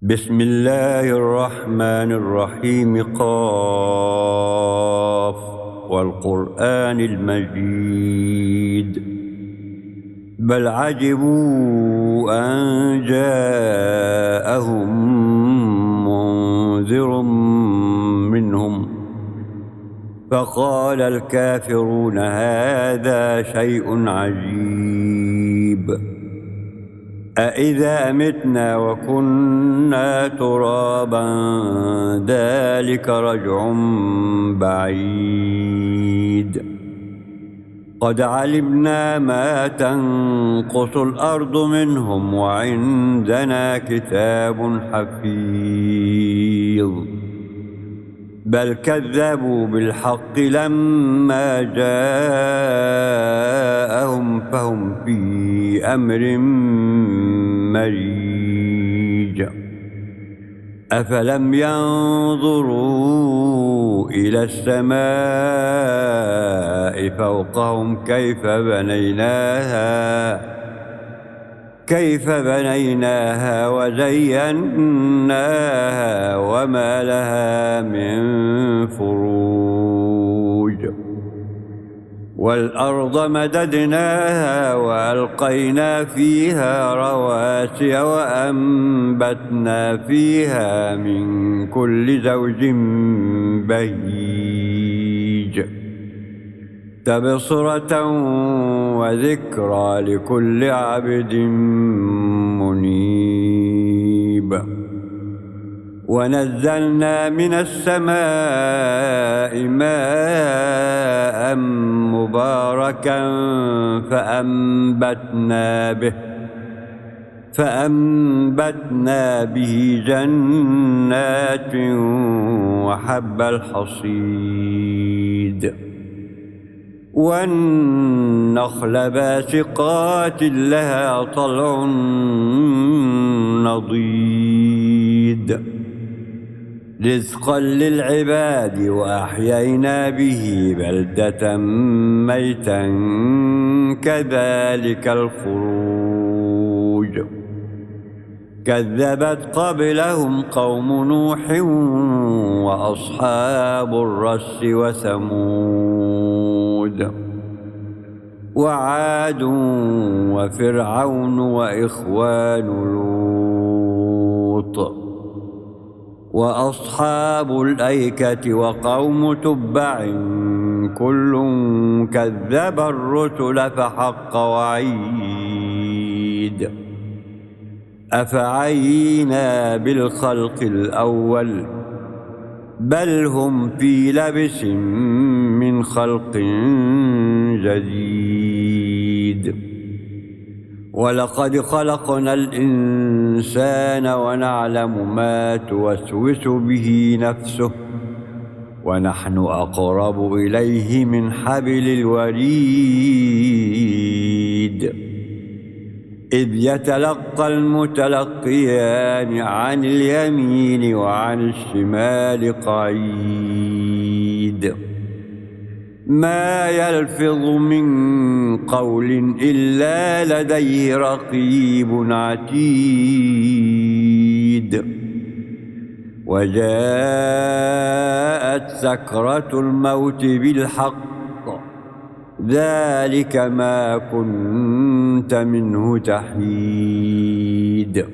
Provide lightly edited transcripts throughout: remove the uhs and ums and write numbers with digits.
بسم الله الرحمن الرحيم قاف والقرآن المجيد بل عجبوا أن جاءهم منذر منهم فقال الكافرون هذا شيء عجيب أإذا متنا وكنا ترابا ذلك رجع بعيد قد علمنا ما تنقص الأرض منهم وعندنا كتاب حفيظ بل كذبوا بالحق لما جاءهم فهم في أمر مريج أفلم ينظروا إلى السماء فوقهم كيف بنيناها وزيناها وما لها من فروج والأرض مددناها وألقينا فيها رواسي وأنبتنا فيها من كل زوج بهيج تبصرة وذكرى لكل عبد منيب ونزلنا من السماء ماء مباركا فأنبتنا به جنات وحب الحصيد والنخل باسقات لها طلع نضيد رزقا للعباد وأحيينا به بلدة ميتا كذلك الخروج كذبت قبلهم قوم نوح وأصحاب الرس وثمود وعاد وفرعون وإخوان لوط وأصحاب الأيكة وقوم تبع كل كذب الرسل فحق وعيد أفعينا بالخلق الأول بل هم في لبس من خلق جديد ولقد خلقنا الإنسان ونعلم ما توسوس به نفسه ونحن أقرب إليه من حبل الوريد إذ يتلقى المتلقيان عن اليمين وعن الشمال قعيد ما يلفظ من قول إلا لديه رقيب عتيد وجاءت سكرة الموت بالحق ذلك ما كنت منه تحيد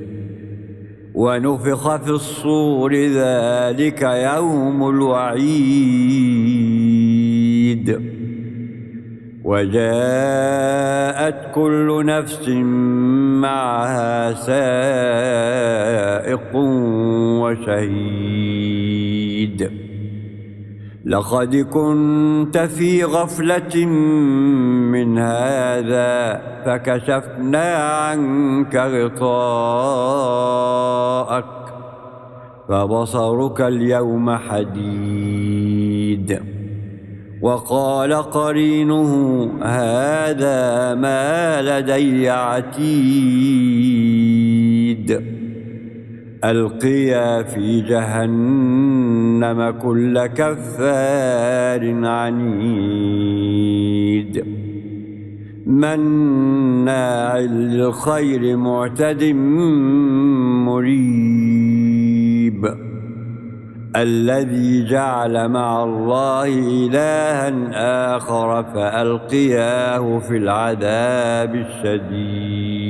ونفخ في الصور ذلك يوم الوعيد وجاءت كل نفس معها سائق وشهيد لقد كنت في غفلة من هذا فكشفنا عنك غطاءك فبصرك اليوم حديد وقال قرينه هذا ما لدي عتيد ألقيا في جهنم كل كفار عنيد مناع للخير معتد مريب الذي جعل مع الله إلها آخر فألقياه في العذاب الشديد.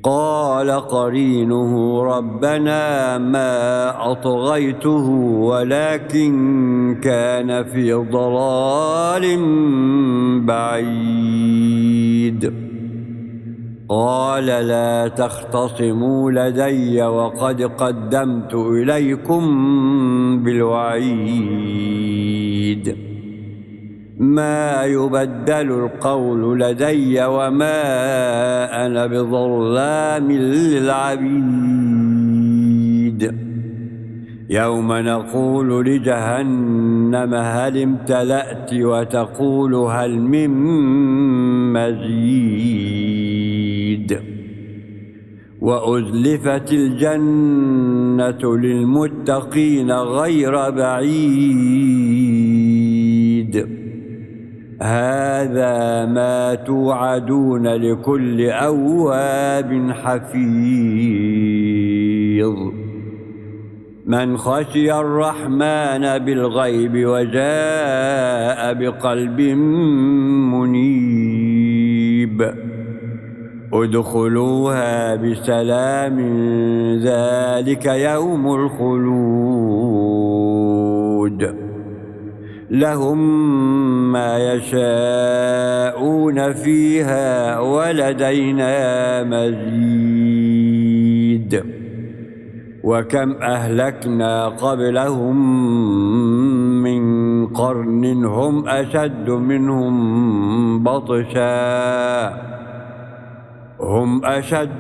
قال قرينه ربنا ما أطغيته ولكن كان في ضلال بعيد. قال لا تختصموا لدي وقد قدمت إليكم بالوعيد. ما يبدل القول لدي وما أنا بظلام للعبيد. يوم نقول لجهنم هل امتلأت وتقول هل من مزيد. وأزلفت الجنة للمتقين غير بعيد. هذا ما توعدون لكل أواب حفيظ. من خشي الرحمن بالغيب وجاء بقلب منيب. ادخلوها بسلام ذلك يوم الخلود. لهم ما يشاءون فيها ولدينا مزيد. وكم أهلكنا قبلهم من قرن هم أشد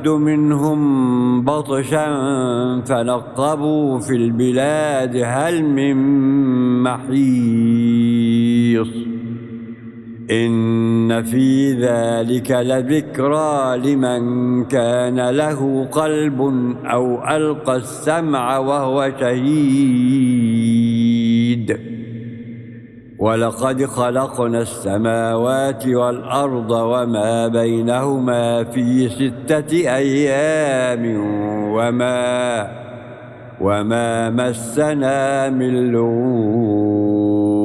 منهم بطشا فنقبوا في البلاد هل من محيص. إن في ذلك لذكرى لمن كان له قلب أو ألقى السمع وهو شهيد. ولقد خلقنا السماوات والأرض وما بينهما في 6 أيام وما مسنا من لغوب.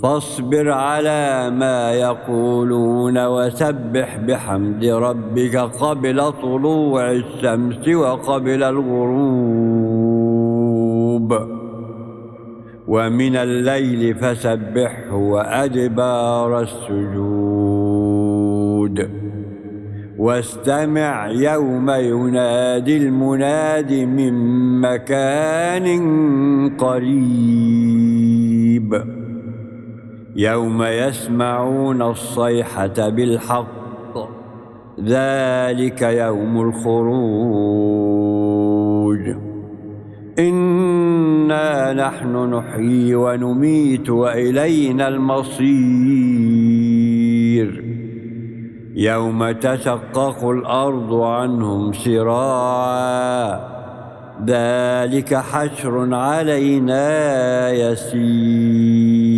فاصبر على ما يقولون وسبح بحمد ربك قبل طلوع الشمس وقبل الغروب ومن الليل فسبحه وأدبار السجود. واستمع يوم ينادي المناد من مكان قريب. يوم يسمعون الصيحة بالحق ذلك يوم الخروج. إنا نحن نحيي ونميت وإلينا المصير. يوم تشقق الأرض عنهم سراعا ذلك حشر علينا يسير.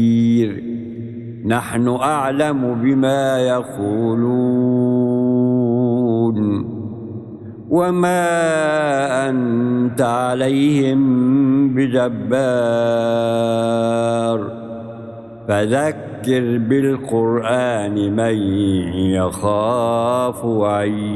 نحن أعلم بما يقولون وما أنت عليهم بجبار. فذكر بالقرآن من يخاف وعيد.